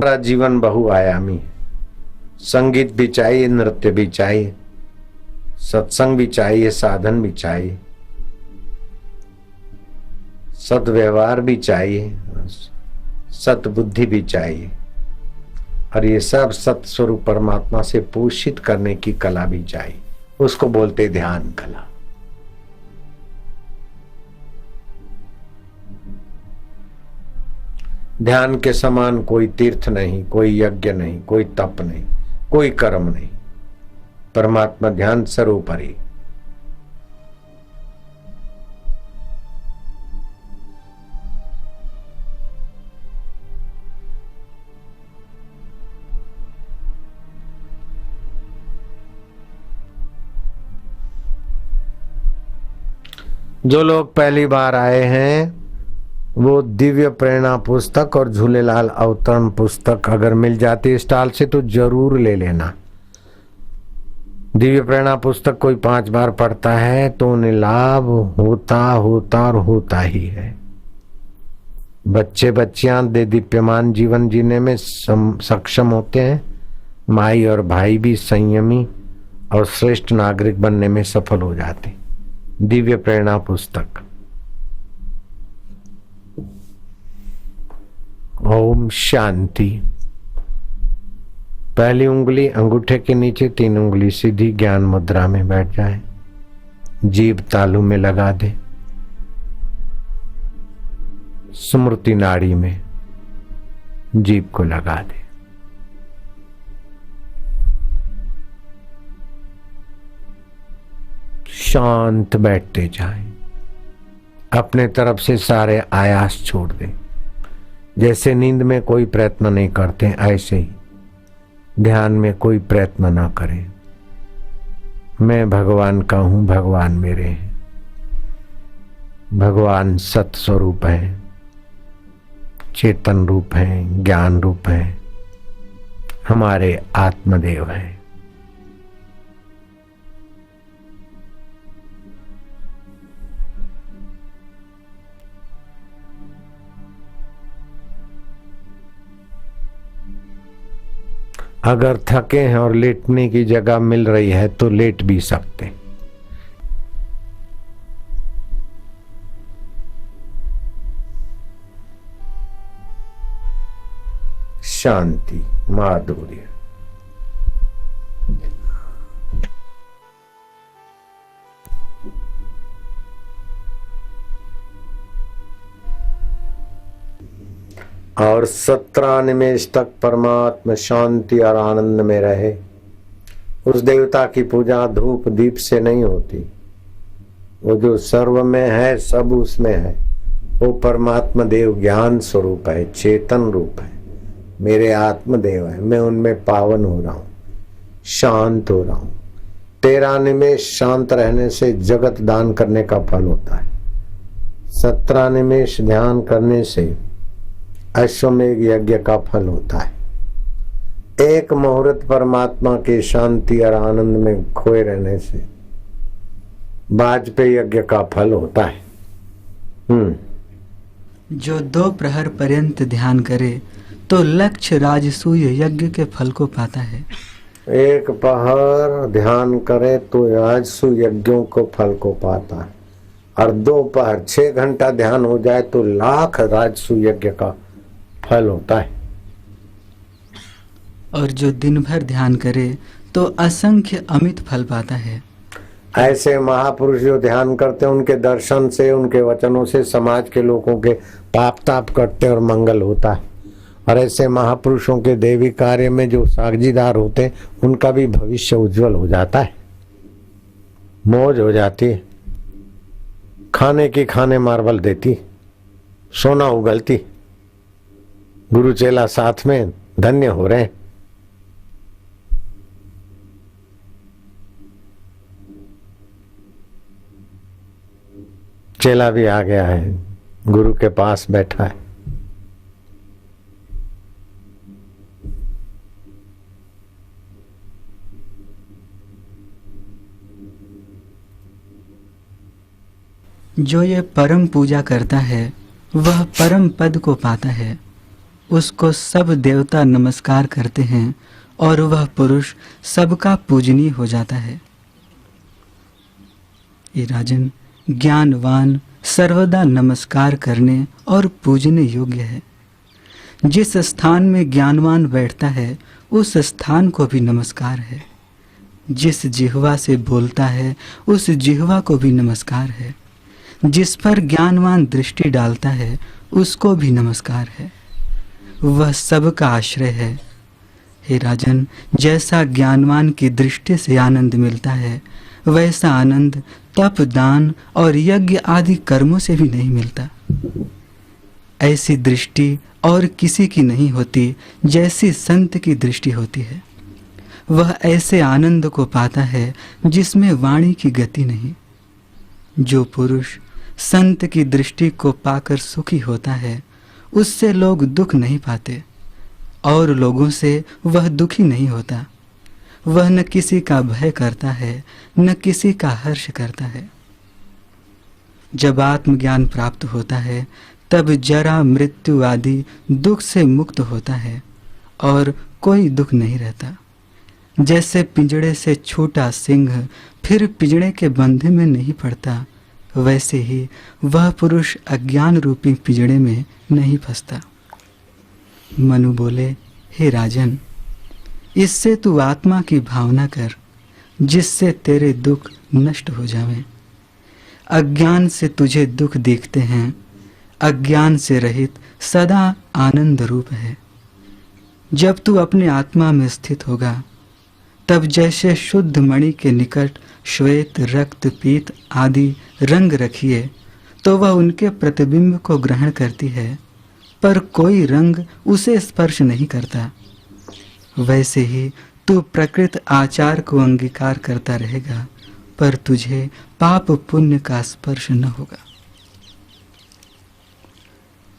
हमारा जीवन बहुआयामी, संगीत भी चाहिए, नृत्य भी चाहिए, सत्संग भी चाहिए, साधन भी चाहिए, सद्व्यवहार भी चाहिए, सद्बुद्धि भी चाहिए, और ये सब सत्स्वरूप परमात्मा से पोषित करने की कला भी चाहिए। उसको बोलते ध्यान कला। ध्यान के समान कोई तीर्थ नहीं, कोई यज्ञ नहीं, कोई तप नहीं, कोई कर्म नहीं। परमात्मा ध्यान सर्वोपरि। जो लोग पहली बार आए हैं वो दिव्य प्रेरणा पुस्तक और झूलेलाल अवतरण पुस्तक अगर मिल जाती स्टॉल से तो जरूर ले लेना। दिव्य प्रेरणा पुस्तक कोई 5 बार पढ़ता है तो उन्हें लाभ होता ही है। बच्चे बच्चियां दीप्यमान जीवन जीने में सक्षम होते हैं। माई और भाई भी संयमी और श्रेष्ठ नागरिक बनने में सफल हो जाते। दिव्य प्रेरणा पुस्तक। ओम शांति। पहली उंगली अंगूठे के नीचे, 3 उंगली सीधी ज्ञान मुद्रा में बैठ जाए। जीभ तालू में लगा दे। स्मृति नाड़ी में जीभ को लगा दे। शांत बैठते जाएं। अपने तरफ से सारे आयास छोड़ दें। जैसे नींद में कोई प्रयत्न नहीं करते ऐसे ही ध्यान में कोई प्रयत्न ना करें। मैं भगवान का हूं, भगवान मेरे हैं। भगवान सत स्वरूप है, चेतन रूप है, ज्ञान रूप है, हमारे आत्मदेव है। अगर थके हैं और लेटने की जगह मिल रही है तो लेट भी सकते। शांति, माधुर्य। और 17 निमेष तक परमात्मा शांति और आनंद में रहे। उस देवता की पूजा धूप दीप से नहीं होती। वो जो सर्व में है सब उसमें है। वो परमात्मा देव ज्ञान स्वरूप है, चेतन रूप है, मेरे आत्मदेव है। मैं उनमें पावन हो रहा हूं, शांत हो रहा हूं। 13 निमेष शांत रहने से जगत दान करने का फल होता है। 17 निमेष ध्यान करने से अश्वमेघ यज्ञ का फल होता है। एक मुहूर्त परमात्मा के शांति और आनंद में खोए रहने से वाजपेयी यज्ञ का फल होता है। जो 2 प्रहर पर्यंत ध्यान करे तो लक्ष्य राजसूय यज्ञ के फल को पाता है। 1 पहर ध्यान करे तो राजसूय यज्ञों को फल को पाता है। और 2 पहर 6 घंटा ध्यान हो जाए तो लाख राजसूय यज्ञ का फल होता है। और जो दिन भर ध्यान करे तो असंख्य अमित फल पाता है। ऐसे महापुरुष जो ध्यान करते हैं उनके दर्शन से, उनके वचनों से समाज के लोगों के पाप ताप कटते और मंगल होता है। और ऐसे महापुरुषों के देवी कार्य में जो साझीदार होते हैं उनका भी भविष्य उज्जवल हो जाता है, मौज हो जाती है। खाने की खाने मार्बल देती, सोना उगलती। गुरु चेला साथ में धन्य हो रहे हैं। चेला भी आ गया है, गुरु के पास बैठा है। जो ये परम पूजा करता है वह परम पद को पाता है। उसको सब देवता नमस्कार करते हैं और वह पुरुष सबका पूजनीय हो जाता है। ये राजन, ज्ञानवान सर्वदा नमस्कार करने और पूजने योग्य है। जिस स्थान में ज्ञानवान बैठता है उस स्थान को भी नमस्कार है। जिस जिह्वा से बोलता है उस जिह्वा को भी नमस्कार है। जिस पर ज्ञानवान दृष्टि डालता है उसको भी नमस्कार है। वह सबका आश्रय है। हे राजन, जैसा ज्ञानवान की दृष्टि से आनंद मिलता है वैसा आनंद तप, दान और यज्ञ आदि कर्मों से भी नहीं मिलता। ऐसी दृष्टि और किसी की नहीं होती जैसी संत की दृष्टि होती है। वह ऐसे आनंद को पाता है जिसमें वाणी की गति नहीं। जो पुरुष संत की दृष्टि को पाकर सुखी होता है उससे लोग दुख नहीं पाते और लोगों से वह दुखी नहीं होता। वह न किसी का भय करता है न किसी का हर्ष करता है। जब आत्मज्ञान प्राप्त होता है तब जरा, मृत्यु आदि दुख से मुक्त होता है और कोई दुख नहीं रहता। जैसे पिंजड़े से छूटा सिंह फिर पिंजड़े के बंधे में नहीं पड़ता, वैसे ही वह पुरुष अज्ञान रूपी पिंजड़े में नहीं फंसता। मनु बोले, हे राजन, इससे तू आत्मा की भावना कर जिससे तेरे दुख नष्ट हो जावें। अज्ञान से तुझे दुख दिखते हैं, अज्ञान से रहित सदा आनंद रूप है। जब तू अपने आत्मा में स्थित होगा तब जैसे शुद्ध मणि के निकट श्वेत, रक्त, पीत आदि रंग रखिए तो वह उनके प्रतिबिंब को ग्रहण करती है पर कोई रंग उसे स्पर्श नहीं करता। वैसे ही तू प्रकृत आचार को अंगीकार करता रहेगा पर तुझे पाप पुण्य का स्पर्श न होगा।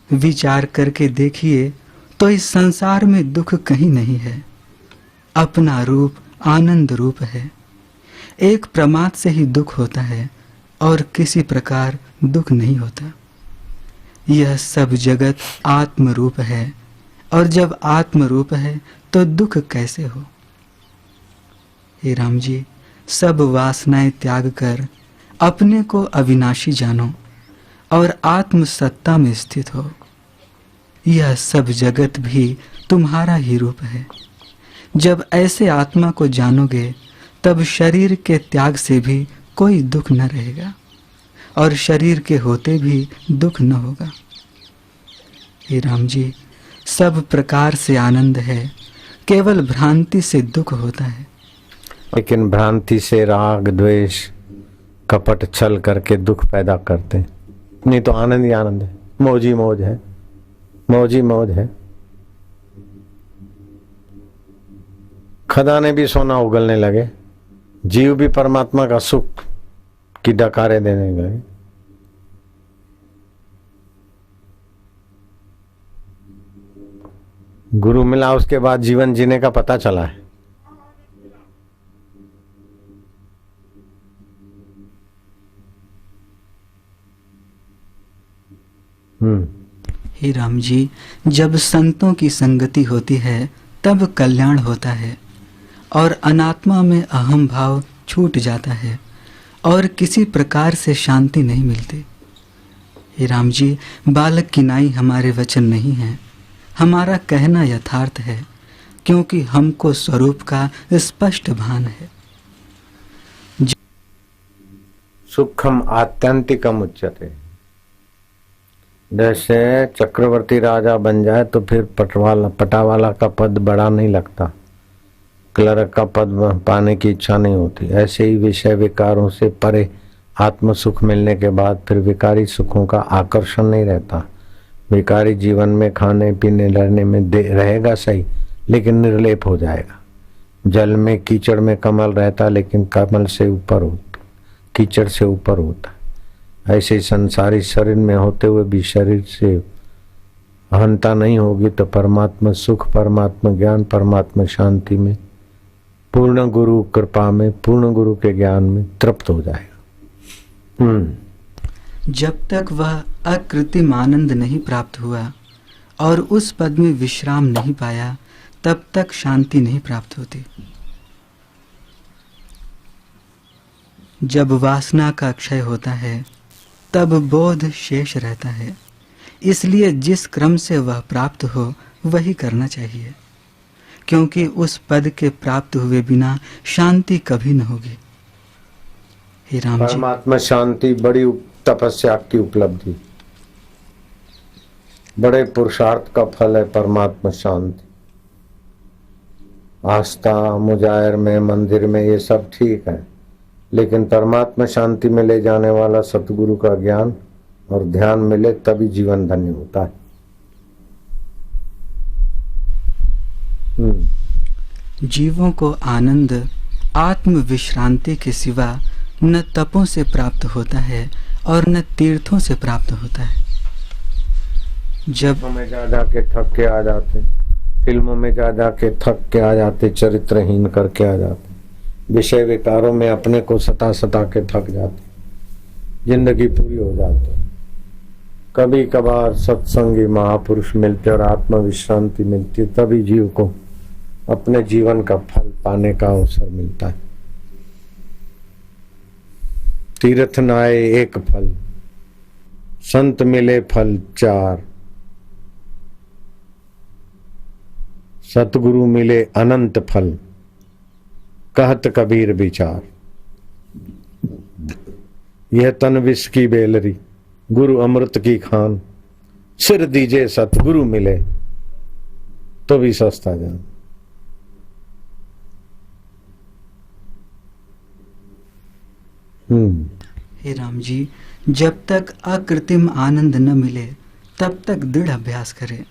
विचार करके देखिए तो इस संसार में दुख कहीं नहीं है। अपना रूप आनंद रूप है। एक प्रमाद से ही दुख होता है और किसी प्रकार दुख नहीं होता। यह सब जगत आत्म रूप है और जब आत्म रूप है तो दुख कैसे हो। हे राम जी, सब वासनाएं त्याग कर अपने को अविनाशी जानो और आत्म सत्ता में स्थित हो। यह सब जगत भी तुम्हारा ही रूप है। जब ऐसे आत्मा को जानोगे तब शरीर के त्याग से भी कोई दुख न रहेगा और शरीर के होते भी दुख न होगा। हे राम जी, सब प्रकार से आनंद है, केवल भ्रांति से दुख होता है। लेकिन भ्रांति से राग, द्वेष, कपट, छल करके दुख पैदा करते हैं। नहीं तो आनंद ही आनंद है, मौज ही मौज है, मौज ही मौज है। खदाने भी सोना उगलने लगे, जीव भी परमात्मा का सुख की डकारे देने लगे। गुरु मिला उसके बाद जीवन जीने का पता चला है। हे राम जी, जब संतों की संगति होती है तब कल्याण होता है और अनात्मा में अहम भाव छूट जाता है और किसी प्रकार से शांति नहीं मिलती। हे राम जी, बालक की नाई हमारे वचन नहीं है, हमारा कहना यथार्थ है क्योंकि हमको स्वरूप का स्पष्ट भान है। सुखम आत्यंतिकम उच्यते। जैसे चक्रवर्ती राजा बन जाए तो फिर पटावाला का पद बड़ा नहीं लगता, क्लर्क का पद पाने की इच्छा नहीं होती। ऐसे ही विषय विकारों से परे आत्म सुख मिलने के बाद फिर विकारी सुखों का आकर्षण नहीं रहता। विकारी जीवन में खाने पीने लड़ने में रहेगा सही, लेकिन निर्लेप हो जाएगा। जल में कीचड़ में कमल रहता, लेकिन कमल से ऊपर होता, कीचड़ से ऊपर होता। ऐसे संसारी शरीर में होते हुए भी शरीर से अहंता नहीं होगी तो परमात्मा सुख, परमात्मा ज्ञान, परमात्मा शांति में, पूर्ण गुरु कृपा में, पूर्ण गुरु के ज्ञान में तृप्त हो जाएगा। जब तक वह अकृत्रिम आनंद नहीं प्राप्त हुआ और उस पद में विश्राम नहीं पाया, तब तक शांति नहीं प्राप्त होती। जब वासना का क्षय होता है तब बोध शेष रहता है, इसलिए जिस क्रम से वह प्राप्त हो वही करना चाहिए, क्योंकि उस पद के प्राप्त हुए बिना शांति कभी न होगी। हे राम जी, परमात्मा शांति बड़ी तपस्या की उपलब्धि, बड़े पुरुषार्थ का फल है परमात्मा शांति। आस्था मुजाहिर में, मंदिर में ये सब ठीक है, लेकिन परमात्मा शांति में ले जाने वाला सतगुरु का ज्ञान और ध्यान मिले तभी जीवन धन्य होता है। जीवों को आनंद आत्म विश्रांति के सिवा न तपों से प्राप्त होता है और न तीर्थों से प्राप्त होता है। जब में जा जाके थक के आ जाते, फिल्मों में जा जाके थक के आ जाते, चरित्रहीन करके आ जाते, विषय विकारों में अपने को सता सता के थक जाते, जिंदगी पूरी हो जाती। कभी कभार सत्संगी महापुरुष मिलते और आत्म विश्रांति मिलती, तभी जीव को अपने जीवन का फल पाने का अवसर मिलता है। तीर्थ न आए एक फल, संत मिले फल चार, सतगुरु मिले अनंत फल, कहत कबीर विचार। यह तन विष की बेलरी, गुरु अमृत की खान, सिर दीजे सतगुरु मिले तो भी सस्ता जान। हे राम जी, जब तक अकृत्रिम आनंद न मिले तब तक दृढ़ अभ्यास करें।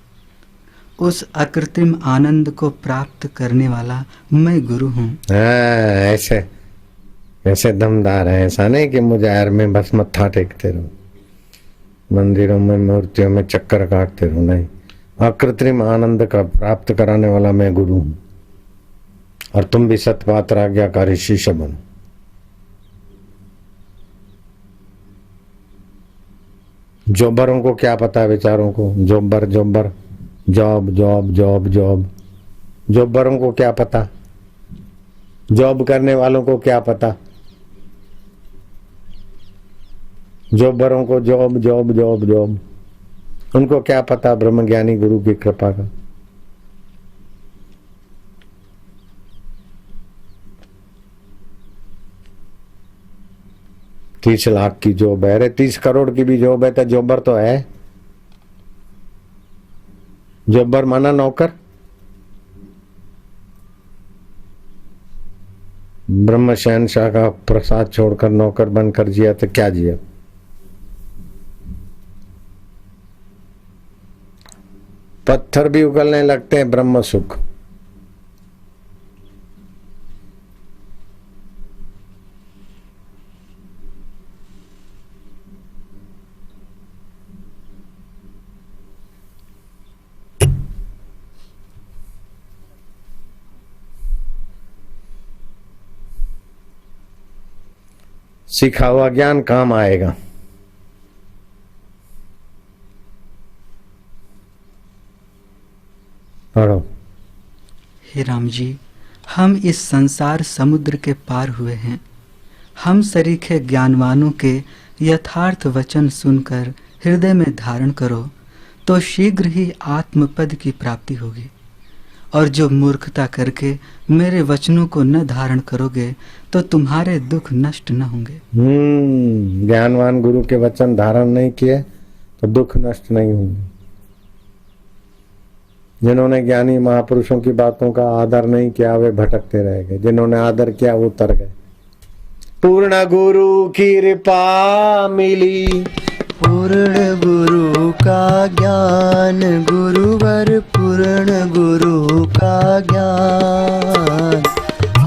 उस अकृत्रिम आनंद को प्राप्त करने वाला मैं गुरु हूँ। ऐसे ऐसे दमदार है, ऐसा नहीं कि मुजाहिर में बस मत्था टेकते रहो, मंदिरों में मूर्तियों में चक्कर काटते रहो, नहीं। अकृत्रिम आनंद का प्राप्त कराने वाला मैं गुरु हूँ, और तुम भी सतपात्र आज्ञाकारी शिष्य बनो। जॉबरों को क्या पता है बेचारों को, jobber jobber job job job job, जॉबरों को क्या पता, जॉब करने वालों को क्या पता, जॉबरों को जॉब जॉब जॉब जॉब, उनको क्या पता ब्रह्मज्ञानी गुरु की कृपा का। 30 लाख की जॉब है, अरे 30 करोड़ की भी जॉब है तो जॉबर तो है। जॉबर माना नौकर। ब्रह्म शहनशाह का प्रसाद छोड़कर नौकर बनकर जिया तो क्या जिया। पत्थर भी उगलने लगते हैं ब्रह्म सुख। सीखा हुआ ज्ञान काम आएगा। पढ़ो। हे राम जी, हम इस संसार समुद्र के पार हुए हैं। हम सरीखे ज्ञानवानों के यथार्थ वचन सुनकर हृदय में धारण करो तो शीघ्र ही आत्मपद की प्राप्ति होगी, और जो मूर्खता करके मेरे वचनों को न धारण करोगे तो तुम्हारे दुख नष्ट न होंगे। ज्ञानवान गुरु के वचन धारण नहीं किए तो दुख नष्ट नहीं होंगे। जिन्होंने ज्ञानी महापुरुषों की बातों का आदर नहीं किया वे भटकते रह गए, जिन्होंने आदर किया वो तर गए। पूर्ण गुरु की कृपा मिली, पूर्ण गुरु का ज्ञान, गुरुवर पूर्ण गुरु का ज्ञान।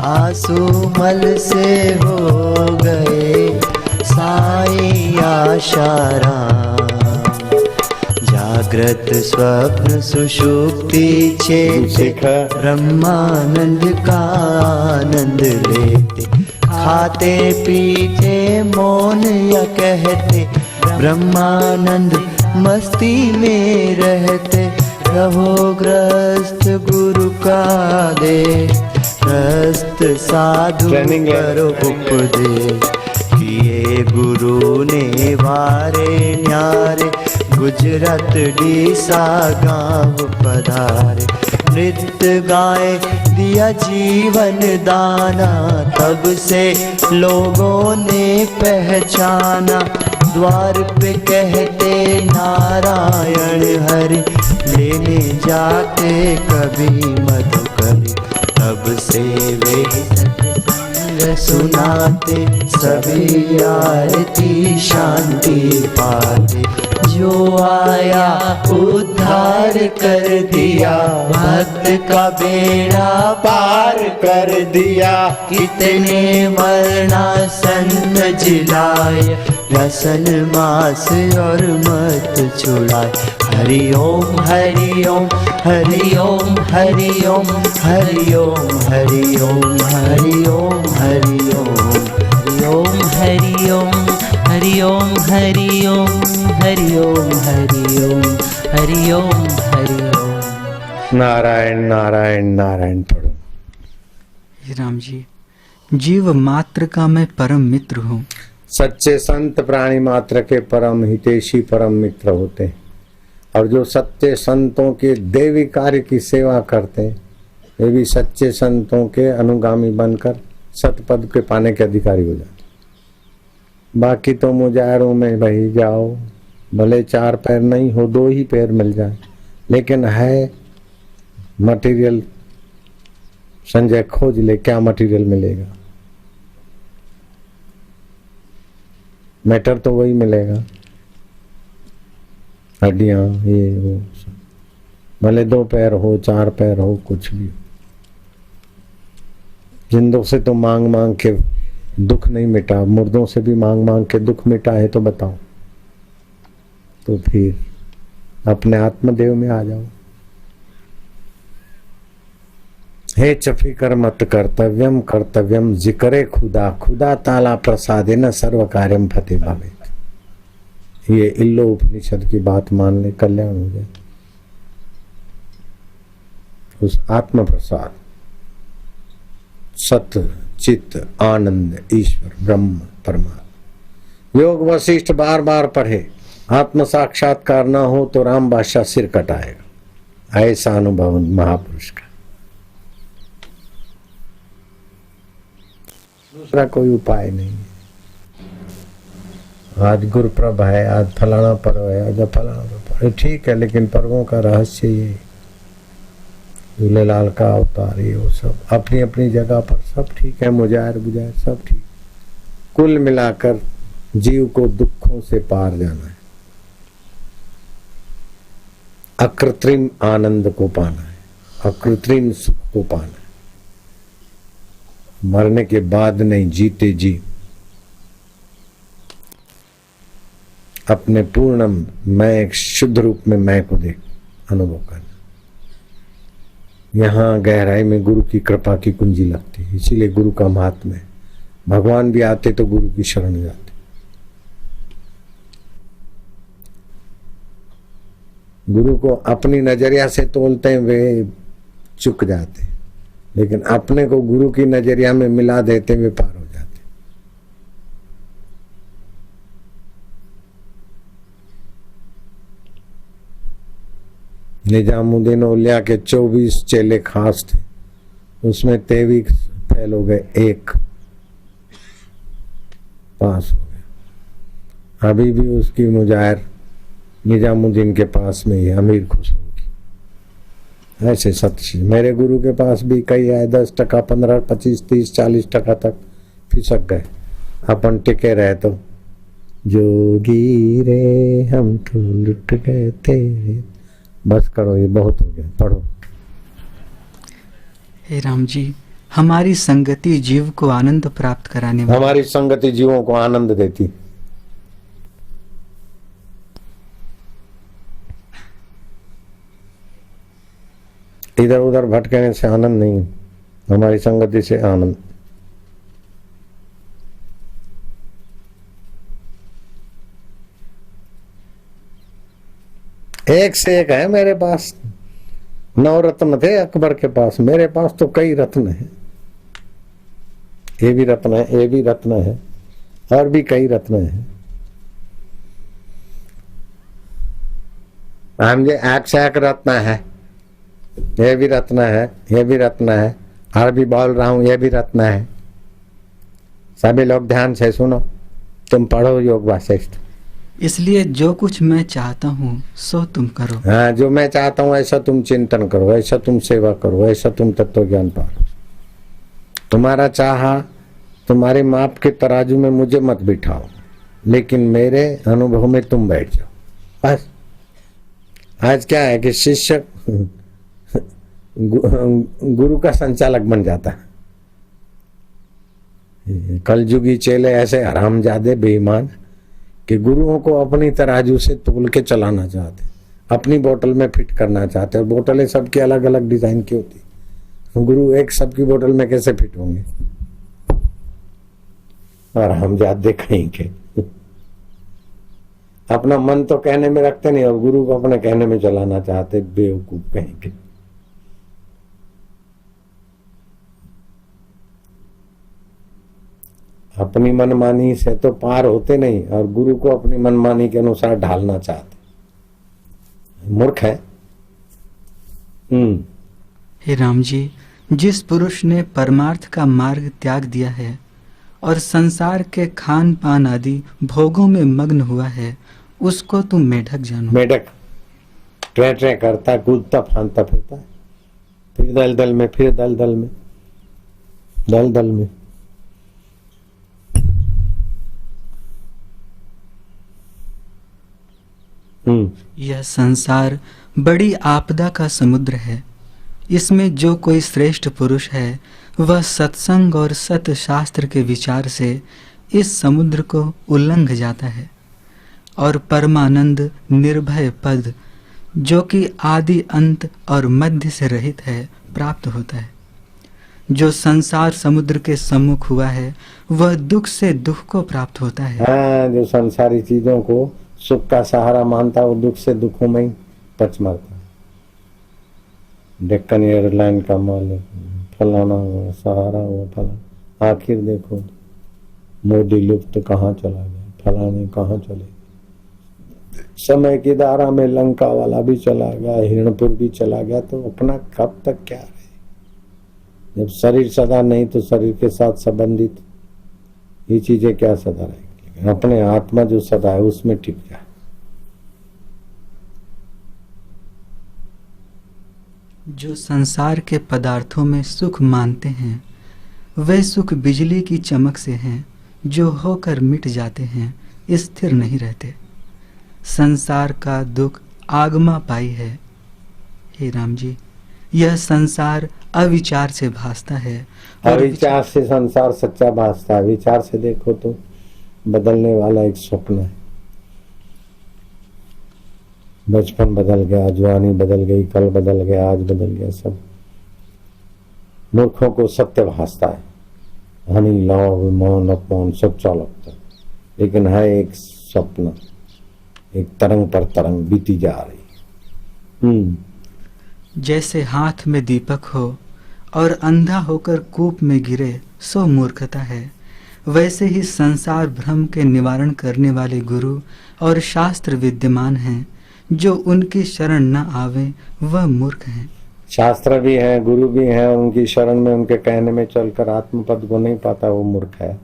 आंसू मल से हो गए साईं आशाराम। जागृत स्वप्न सुषुप्ति चेत ब्रह्मानंद का आनंद लेते। खाते पीते मौन या कहते ब्रह्मानंद मस्ती में रहते। रहो ग्रस्त गुरु का देश, ग्रस्त साधु ट्रेनिंग ले। करो उपदेश। किए गुरु ने वारे न्यारे, गुजरत डीसा गाँव पधारे। नृत्य गाए दिया जीवन दाना, तब से लोगों ने पहचाना। द्वार पे कहते नारायण हरि, लेने जाते कभी मधुकरी। तब से वे सत्संग सुनाते, सभी आरती शांति पाते। जो आया उद्धार कर दिया, भक्त का बेड़ा पार कर दिया। कितने वर्णासन जिलाए, रसन मास और मत छुड़ाए। हरि ओम हरि ओम हरि ओम हरि ओम हरि ओम हरि ओम हरि ओम हरि ओम हरि ओम हरि ओम हरि ओम हरि ओम हरि ओम हरि ओम हरि ओम। नारायण नारायण नारायण पढ़ो। हे राम जी, जीव मात्र का मैं परम मित्र हूँ। सच्चे संत प्राणी मात्र के परम हितैषी परम मित्र होते हैं, और जो सच्चे संतों के देवी कार्य की सेवा करते हैं वे भी सच्चे संतों के अनुगामी बनकर सतपद के पाने के अधिकारी हो जाते। बाकी तो मुजाहिरों में भाई जाओ, भले 4 पैर नहीं हो 2 ही पैर मिल जाए, लेकिन है मटेरियल। संजय खोज ले, क्या मटेरियल मिलेगा? मैटर तो वही मिलेगा, हड्डियां ये वो सब। भले 2 पैर हो 4 पैर हो, कुछ भी। जिंदों से तो मांग मांग के दुख नहीं मिटा, मुर्दों से भी मांग मांग के दुख मिटा है तो बताओ। तो फिर अपने आत्मदेव में आ जाओ। हे फिकर मत कर्तव्यम कर्तव्यम जिक्रे खुदा, खुदा ताला प्रसादे न सर्व कार्यम फते भवेत्। ये इल्लो उपनिषद की बात मान ले, कल्याण हो जाए। उस आत्म प्रसाद, सत चित्त आनंद ईश्वर ब्रह्म परमात्मा। योग वशिष्ठ बार बार पढ़े, आत्म साक्षात्कार ना हो तो राम बादशाह सिर कटाएगा। ऐसा अनुभव महापुरुष का। दूसरा कोई उपाय नहीं। आज गुरुप्रभ है, आज फलाना पर्व है, आज फलाना पर्व है, ठीक है, लेकिन पर्वों का रहस्य ये झूलेलाल का अवतार, ये वो सब अपनी अपनी जगह पर सब ठीक है। मुजाहिर बुजाहिर सब ठीक। कुल मिलाकर जीव को दुखों से पार जाना है, अकृत्रिम आनंद को पाना है, अकृत्रिम सुख को पाना है। मरने के बाद नहीं, जीते जी अपने पूर्ण मैं, एक शुद्ध रूप में मैं को देख अनुभव करना। यहाँ गहराई में गुरु की कृपा की कुंजी लगती है, इसीलिए गुरु का महात्म्य है। भगवान भी आते तो गुरु की शरण जाते। गुरु को अपनी नजरिया से तोलते हैं वे चुक जाते, लेकिन अपने को गुरु की नजरिया में मिला देते वे पार हो जाते। निजामुद्दीन औलिया के 24 चेले खास थे, उसमें 23 फेल हो गए, 1 पास हो गया। अभी भी उसकी मुजाहिर निजामुद्दीन के पास में ही अमीर खुशबू की। ऐसे सच्ची मेरे गुरु के पास भी कई आए, 10%, 15%, 25%, 30%, 40% तक फिसक गए। अपन टिके रहे तो जोगी रे हम तो लुट गए तेरे। बस करो, ये बहुत हो गया, पढ़ो। हे राम जी, हमारी संगति जीव को आनंद प्राप्त कराने वाली, हमारी संगति जीवों को आनंद देती। इधर उधर भटकने से आनंद नहीं, हमारी संगति से आनंद। एक से एक है मेरे पास, 9 रत्न थे अकबर के पास, मेरे पास तो कई रत्न हैं। ये भी रत्न है, ये भी रत्न है, और भी कई रत्न हैं। मुझे एक से एक रत्न है, ये भी रत्न है, ये भी रत्न है, अरबी बोल रहा हूं, ये भी रत्न है। सभी लोग ध्यान से सुनो, तुम पढ़ो योग वासिष्ठ। इसलिए जो कुछ मैं चाहता हूँ सो तुम करो। हाँ, जो मैं चाहता हूँ ऐसा तुम चिंतन करो, ऐसा तुम सेवा करो, ऐसा तुम तत्व ज्ञान पाओ। तुम्हारा चाहा तुम्हारे माप के तराजू में मुझे मत बिठाओ, लेकिन मेरे अनुभव में तुम बैठ जाओ बस। आज क्या है कि शिष्य गुरु का संचालक बन जाता है। कलयुगी चेले ऐसे हरामजादे बेईमान कि गुरुओं को अपनी तराजू से तोल के चलाना चाहते, अपनी बोतल में फिट करना चाहते। और बोतलें सबकी अलग अलग डिजाइन की होती, गुरु एक सबकी बोतल में कैसे फिट होंगे? हरामजादे कहीं के। अपना मन तो कहने में रखते नहीं और गुरु को अपने कहने में चलाना चाहते, बेवकूफ कहीं के। अपनी मनमानी से तो पार होते नहीं और गुरु को अपनी मनमानी के अनुसार ढालना चाहते, मूर्ख है। हे राम जी, जिस पुरुष ने परमार्थ का मार्ग त्याग दिया है और संसार के खान पान आदि भोगों में मग्न हुआ है, उसको तुम मेढक जानो। मेढक ट्रे ट्रे करता, कूदता फांदता फिरता, फिर दलदल में, फिर दलदल में, दलदल में। यह संसार बड़ी आपदा का समुद्र है। इसमें जो कोई श्रेष्ठ पुरुष है वह सत्संग और सत शास्त्र के विचार से इस समुद्र को उल्लंघ जाता है और परमानंद निर्भय पद, जो कि आदि अंत और मध्य से रहित है, प्राप्त होता है। जो संसार समुद्र के सम्मुख हुआ है वह दुख से दुख को प्राप्त होता है। हाँ, जो संसारी चीजों को सुख का सहारा मानता है वो दुख से दुखों में ही पच मरता है। डेक्कन एयरलाइन का मालिक फलाना हुआ, सहारा हुआ फलाना, आखिर देखो मोदी लुप्त कहाँ चला गया, फलाने कहाँ चले गए। समय की धारा में लंका वाला भी चला गया, हिरणपुर भी चला गया, तो अपना कब तक क्या रहे? जब शरीर सदा नहीं तो शरीर के साथ संबंधित ये चीजें क्या सदा रहेगी? अपने आत्मा जो सदा है उसमें टिक जाए। जो संसार के पदार्थों में सुख मानते हैं वे सुख बिजली की चमक से हैं, जो होकर मिट जाते हैं, स्थिर नहीं रहते। संसार का दुख आगमा पाई है। हे राम जी, यह संसार अविचार से भासता है। अविचार से संसार सच्चा भासता है, विचार से देखो तो बदलने वाला एक स्वप्न है। बचपन बदल गया, जवानी बदल गई, कल बदल गया, आज बदल गया, सब। मूर्खों को सत्य भासता है, हानि लाभ मान अपमान सच्चा लगता है, लेकिन है एक स्वप्न, एक तरंग पर तरंग बीती जा रही। जैसे हाथ में दीपक हो और अंधा होकर कूप में गिरे सो मूर्खता है, वैसे ही संसार भ्रम के निवारण करने वाले गुरु और शास्त्र विद्यमान हैं। जो उनकी शरण न आवे वह मूर्ख हैं। शास्त्र भी हैं, गुरु भी हैं, उनकी शरण में उनके कहने में चलकर आत्मपद को नहीं पाता, वो मूर्ख है।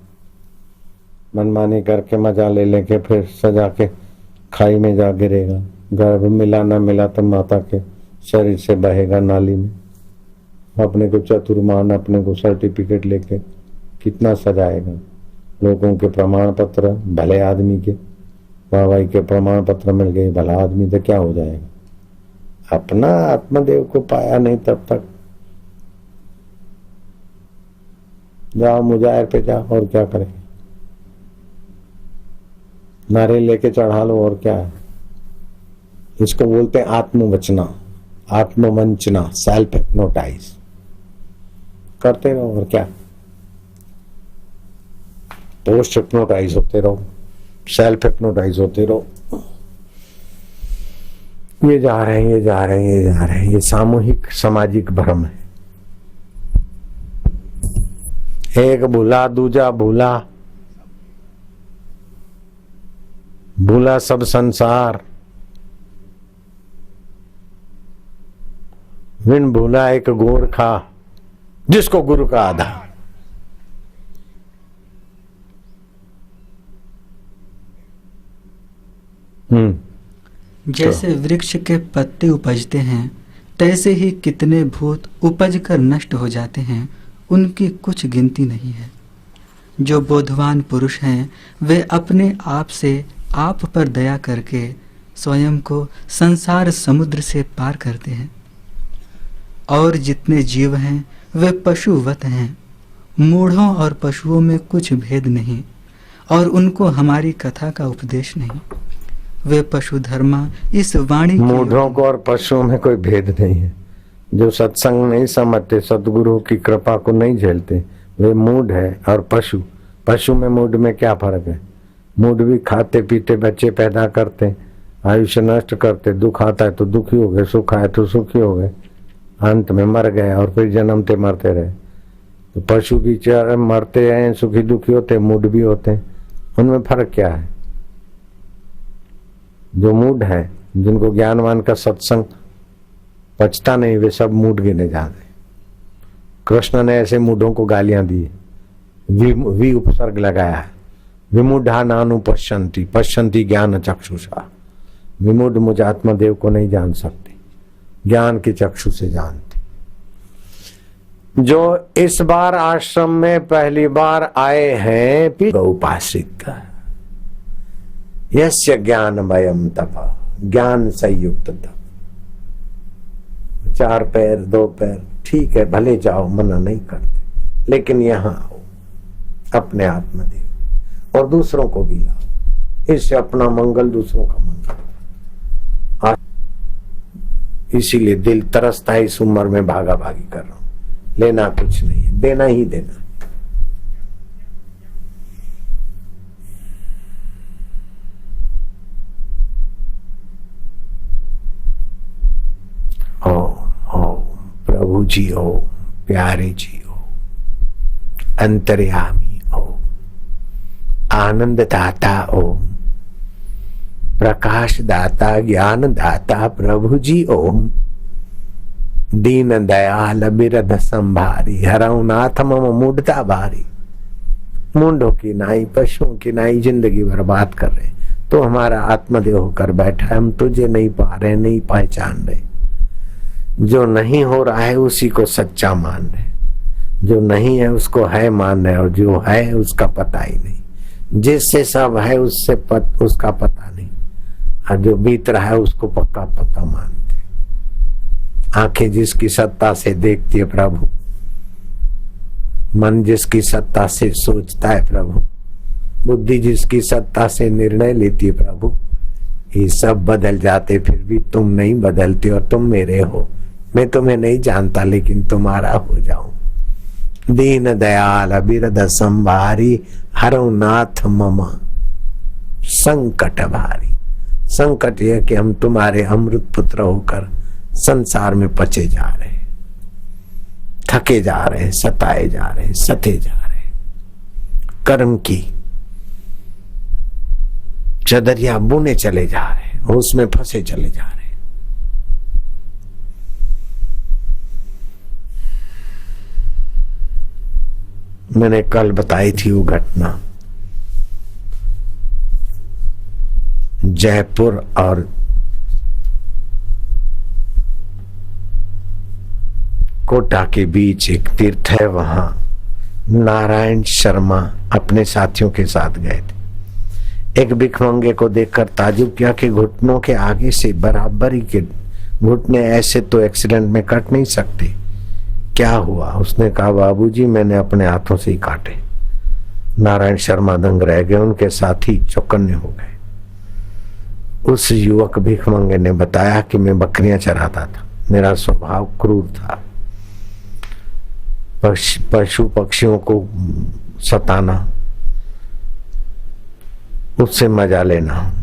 मनमानी करके मजा ले लेके फिर सजा के खाई में जा गिरेगा। गर्भ मिला न मिला तो माता के शरीर से बहेगा नाली में। अपने को चतुर मान, अपने को सर्टिफिकेट लेके कितना सजाएगा। लोगों के प्रमाण पत्र, भले आदमी के वाहवाही के प्रमाण पत्र मिल गए, भला आदमी तो क्या हो जाएगा। अपना आत्मदेव को पाया नहीं तब तक जाओ मुजाहिर पे जाओ, और क्या करें। नारे लेके चढ़ा लो, और क्या है। इसको बोलते हैं आत्मवचना, आत्मवंचना, सेल्फ हिप्नोटाइज करते रहो, और क्या। पोस्ट हिप्नोटाइज होते रहो, सेल्फ हिप्नोटाइज होते रहो। ये जा रहे हैं, ये जा रहे हैं, ये जा रहे हैं। ये सामूहिक सामाजिक भ्रम है। एक भूला, दूजा भूला, भूला सब संसार, विन भूला एक गोरखा जिसको गुरु का आधा। जैसे वृक्ष के पत्ते उपजते हैं, तैसे ही कितने भूत उपज कर नष्ट हो जाते हैं, उनकी कुछ गिनती नहीं है। जो बोधवान पुरुष हैं, वे अपने आप से आप पर दया करके स्वयं को संसार समुद्र से पार करते हैं। और जितने जीव हैं, वे पशुवत हैं। मूढ़ों और पशुओं में कुछ भेद नहीं, और उनको हमारी कथा का उपदेश नहीं। वे पशुधर्मा इस वाणी मूढ़ों को और पशुओं में कोई भेद नहीं है। जो सत्संग नहीं समझते, सतगुरु की कृपा को नहीं झेलते, वे मूढ़ है। और पशु, पशु में मूढ़ में क्या फर्क है? मूढ़ भी खाते पीते बच्चे पैदा करते, आयुष्य नष्ट करते, दुख आता है तो दुखी हो गए, सुख आए तो सुखी हो गए, अंत में मर गए और फिर जन्मते मरते रहे। तो पशु भी मरते हैं, सुखी दुखी होते, मूढ़ भी होते हैं। उनमें फर्क क्या है? जो मूढ़ है, जिनको ज्ञानवान का सत्संग पचता नहीं, वे सब मूढ़ गिने जाते। कृष्ण ने ऐसे मूढ़ों को गालियां दी, वी उपसर्ग लगाया है। विमूढ़ा नानु पश्यंती, पश्यंती ज्ञान चक्षुषा। विमूढ़ मुझ आत्मदेव को नहीं जान सकते, ज्ञान की चक्षु से जानते। जो इस बार आश्रम में पहली बार आए हैं, उपासित यस्य ज्ञानमयम् तप, ज्ञान संयुक्त तप। 4 पैर 2 पैर ठीक है, भले जाओ, मना नहीं करते, लेकिन यहां आओ, अपने आत्मदेव और दूसरों को भी लाओ। इससे अपना मंगल, दूसरों का मंगल। इसीलिए दिल तरसता है, इस उम्र में भागा भागी कर रहा हूं। लेना कुछ नहीं है, देना ही देना। प्रभु जी हो, प्यारे जी हो, अंतर्यामी हो, आनंद दाता हो, प्रकाश दाता, ज्ञान दाता प्रभु जी ओम। दीन दयाल बिरध संभारी, हरऊ नाथ मम मूढ़ता भारी। मुंडों की नाई, पशुओं की नाई जिंदगी बर्बाद कर रहे, तो हमारा आत्मदेव होकर बैठा है। हम तुझे नहीं पा रहे, नहीं पहचान रहे। जो नहीं हो रहा है उसी को सच्चा मान रहे, जो नहीं है उसको है मान रहे, और जो है उसका पता ही नहीं। जिससे सब है उससे उसका पता नहीं, और जो बीत रहा है उसको पक्का पता मानते। आंखें जिसकी सत्ता से देखती है प्रभु, मन जिसकी सत्ता से सोचता है प्रभु, बुद्धि जिसकी सत्ता से निर्णय लेती है प्रभु, ये सब बदल जाते, फिर भी तुम नहीं बदलते और तुम मेरे हो। मैं तुम्हें नहीं जानता लेकिन तुम्हारा हो जाऊं। दीन दयाल बिरद संभारी, हरऊ नाथ मम संकट भारी। संकट यह कि हम तुम्हारे अमृत पुत्र होकर संसार में पचे जा रहे, थके जा रहे, सताए जा रहे, सते जा रहे। कर्म की चदरिया बुने चले जा रहे, उसमें फंसे चले जा रहे। मैंने कल बताई थी वो घटना, जयपुर और कोटा के बीच एक तीर्थ है, वहां नारायण शर्मा अपने साथियों के साथ गए थे। एक भिखमंगे को देखकर ताजुब किया कि घुटनों के आगे से बराबरी के घुटने ऐसे तो एक्सीडेंट में कट नहीं सकते, क्या हुआ? उसने कहा बाबूजी मैंने अपने हाथों से ही काटे। नारायण शर्मा दंग रह गए, उनके साथी चौकन्ने हो गए। उस युवक भिखमंगे ने बताया कि मैं बकरियां चराता था, मेरा स्वभाव क्रूर था, पशु पक्षियों को सताना, उससे मजा लेना,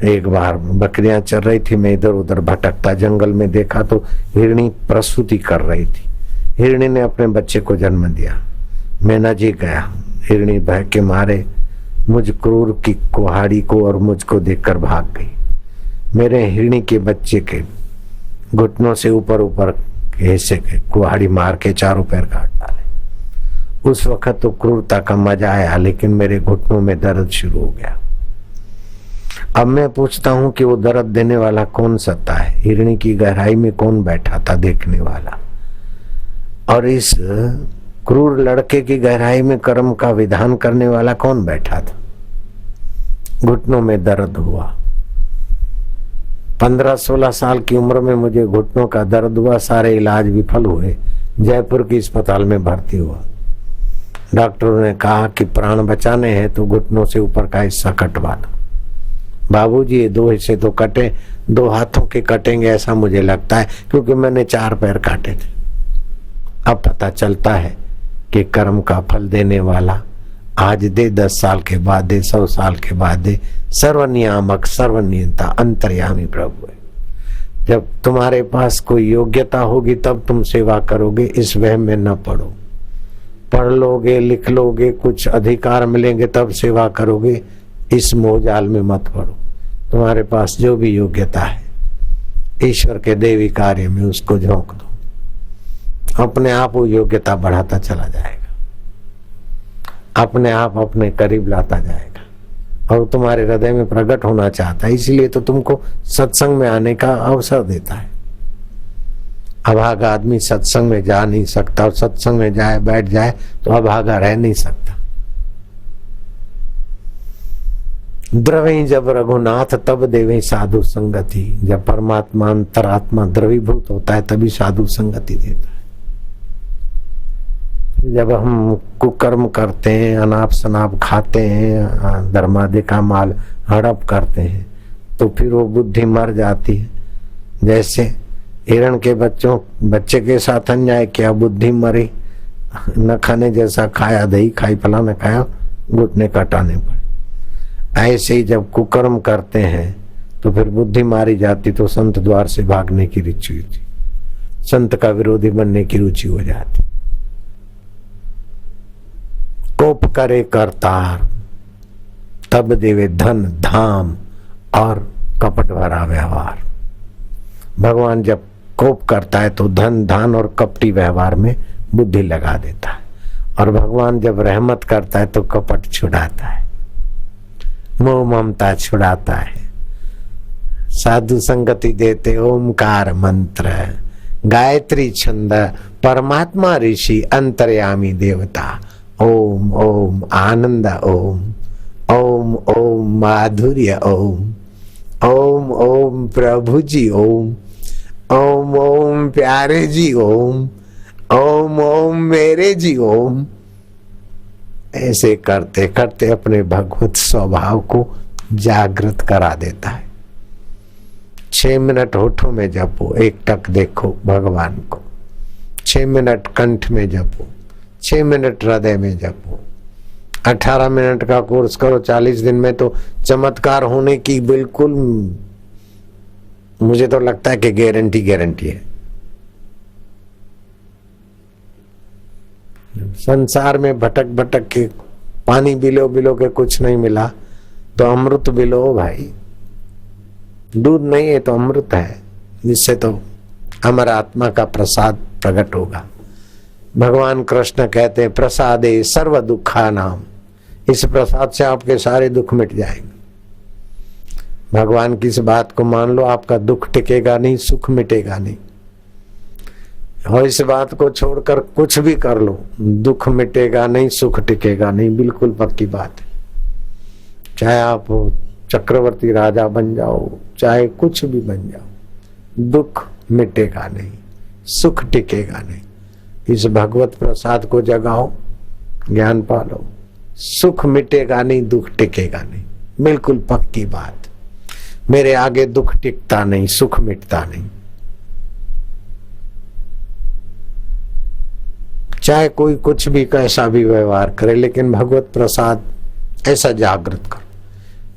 एक बार बकरियां चर रही थी, मैं इधर उधर भटकता जंगल में देखा तो हिरणी प्रसूति कर रही थी। हिरणी ने अपने बच्चे को जन्म दिया। मैं नजीक गया, हिरणी भय के मारे मुझ क्रूर की कुहाड़ी को और मुझको देखकर भाग गई। मेरे हिरणी के बच्चे के घुटनों से ऊपर ऊपर के हिस्से के कुहाड़ी मार के चारों पैर काट डाले। उस वक्त तो क्रूरता का मजा आया, लेकिन मेरे घुटनों में दर्द शुरू हो गया। अब मैं पूछता हूं कि वो दर्द देने वाला कौन सत्ता है? हिरणी की गहराई में कौन बैठा था देखने वाला? और इस क्रूर लड़के की गहराई में कर्म का विधान करने वाला कौन बैठा था? घुटनों में दर्द हुआ। 15-16 साल की उम्र में मुझे घुटनों का दर्द हुआ, सारे इलाज विफल हुए। जयपुर की अस्पताल में भर्ती हुआ। डॉक्टरों ने कहा कि प्राण बचाने हैं तो घुटनों से ऊपर का हिस्सा कटवा दो। बाबूजी ये 2 हिस्से तो कटे, 2 हाथों के कटेंगे ऐसा मुझे लगता है, क्योंकि मैंने 4 पैर काटे थे। अब पता चलता है कि कर्म का फल देने वाला आज दे, 10 साल के बाद दे, 100 साल के बाद दे, सर्वनियामक सर्वनियंता अंतर्यामी प्रभु है। जब तुम्हारे पास कोई योग्यता होगी तब तुम सेवा करोगे, इस वहम में न पड़ो। पढ़ लोगे, लिख लोगे, कुछ अधिकार मिलेंगे तब सेवा करोगे, इस मोहजाल में मत पड़ो। तुम्हारे पास जो भी योग्यता है ईश्वर के देवी कार्य में उसको झोंक दो, अपने आप वो योग्यता बढ़ाता चला जाएगा, अपने आप अपने करीब लाता जाएगा और तुम्हारे हृदय में प्रकट होना चाहता है। इसलिए तो तुमको सत्संग में आने का अवसर देता है। अभागा आदमी सत्संग में जा नहीं सकता, और सत्संग में जाए बैठ जाए तो अभागा रह नहीं सकता। द्रवी जब रघुनाथ तब देवे साधु संगति। जब परमात्मा अंतरात्मा द्रवीभूत होता है तभी साधु संगति देता है। जब हम कुकर्म करते हैं, अनाप शनाप खाते हैं, धर्मादि का माल हड़प करते हैं, तो फिर वो बुद्धि मर जाती है। जैसे हिरण के बच्चे के साथ अन्याय किया, बुद्धि मरी। न खाने जैसा खाया, दही खाई, फलाना खाया, घुटने कटाने पड़े। ऐसे ही जब कुकर्म करते हैं तो फिर बुद्धि मारी जाती, तो संत द्वार से भागने की रुचि होती, संत का विरोधी बनने की रुचि हो जाती। कोप करे करतार तब देवे धन धाम और कपट भरा व्यवहार। भगवान जब कोप करता है तो धन धान और कपटी व्यवहार में बुद्धि लगा देता है, और भगवान जब रहमत करता है तो कपट छुड़ाता है, मोह ममता छुड़ाता है। साधु संगति देते ओमकार मंत्र, गायत्री छंद, परमात्मा ऋषि, अंतर्यामी देवता। ओम ओम आनंद, ओम ओम ओम माधुर्य, ओम ओम ओम प्रभु जी, ओम ओम ओम प्यारे जी, ओम ओम ओम मेरे जी, ओम। ऐसे करते करते अपने भगवत स्वभाव को जागृत करा देता है। 6 मिनट होठों में जपो, एक टक देखो भगवान को। 6 मिनट कंठ में जपो, 6 मिनट हृदय में जपो। 18 मिनट का कोर्स करो, 40 दिन में तो चमत्कार होने की बिल्कुल मुझे तो लगता है कि गारंटी है। संसार में भटक भटक के पानी बिलो बिलो के कुछ नहीं मिला तो अमृत बिलो भाई। दूध नहीं है तो अमृत है, जिससे तो अमर आत्मा का प्रसाद प्रकट होगा। भगवान कृष्ण कहते हैं प्रसादे सर्व दुखा नाम, इस प्रसाद से आपके सारे दुख मिट जाएंगे। भगवान की इस बात को मान लो, आपका दुख टिकेगा नहीं, सुख मिटेगा नहीं। और इस बात को छोड़कर कुछ भी कर लो, दुख मिटेगा नहीं, सुख टिकेगा नहीं, बिल्कुल पक्की बात है। चाहे आप चक्रवर्ती राजा बन जाओ, चाहे कुछ भी बन जाओ, दुख मिटेगा नहीं, सुख टिकेगा नहीं। इस भगवत प्रसाद को जगाओ, ज्ञान पालो, सुख मिटेगा नहीं, दुख टिकेगा नहीं, बिल्कुल पक्की बात। मेरे आगे दुख टिकता नहीं, सुख मिटता नहीं। चाहे कोई कुछ भी कैसा भी व्यवहार करे, लेकिन भगवत प्रसाद ऐसा जागृत करो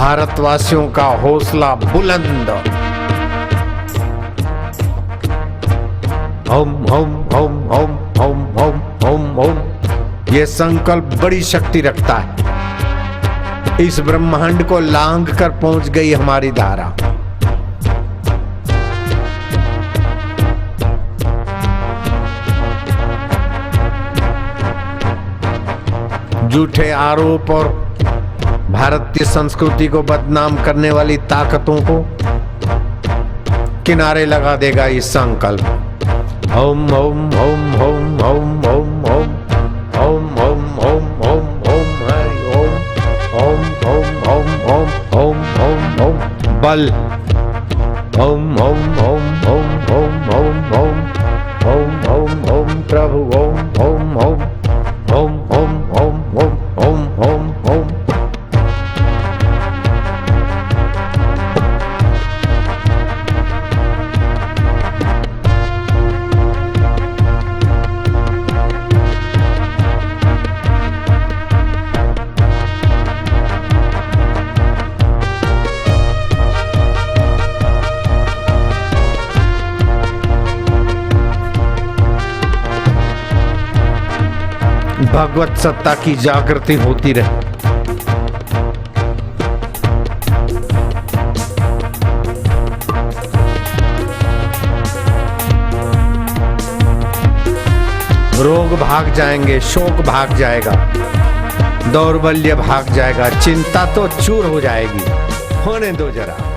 भारतवासियों का हौसला बुलंद। ओम ओम ओम ओम ओम ओम ओम ओम। ये संकल्प बड़ी शक्ति रखता है। इस ब्रह्मांड को लांघ कर पहुंच गई हमारी धारा। झूठे आरोप और भारतीय संस्कृति को बदनाम करने वाली ताकतों को किनारे लगा देगा ये संकल्प। ओम ओम ओम ओम ओम ओम ओम ओम ओम ओम ओम ओम हरि ओम ओम ओम ओम ओम ओम ओम बल। ओम ओम ओम ओम ओम ओम ओम ओम ओम ओम प्रभु ओम ओम ओम ओम ओम ओम ओम ओम ओम ओम। भगवत सत्ता की जागृति होती रहे। रोग भाग जाएंगे, शोक भाग जाएगा, दौर्बल्य भाग जाएगा, चिंता तो चूर हो जाएगी। होने दो जरा।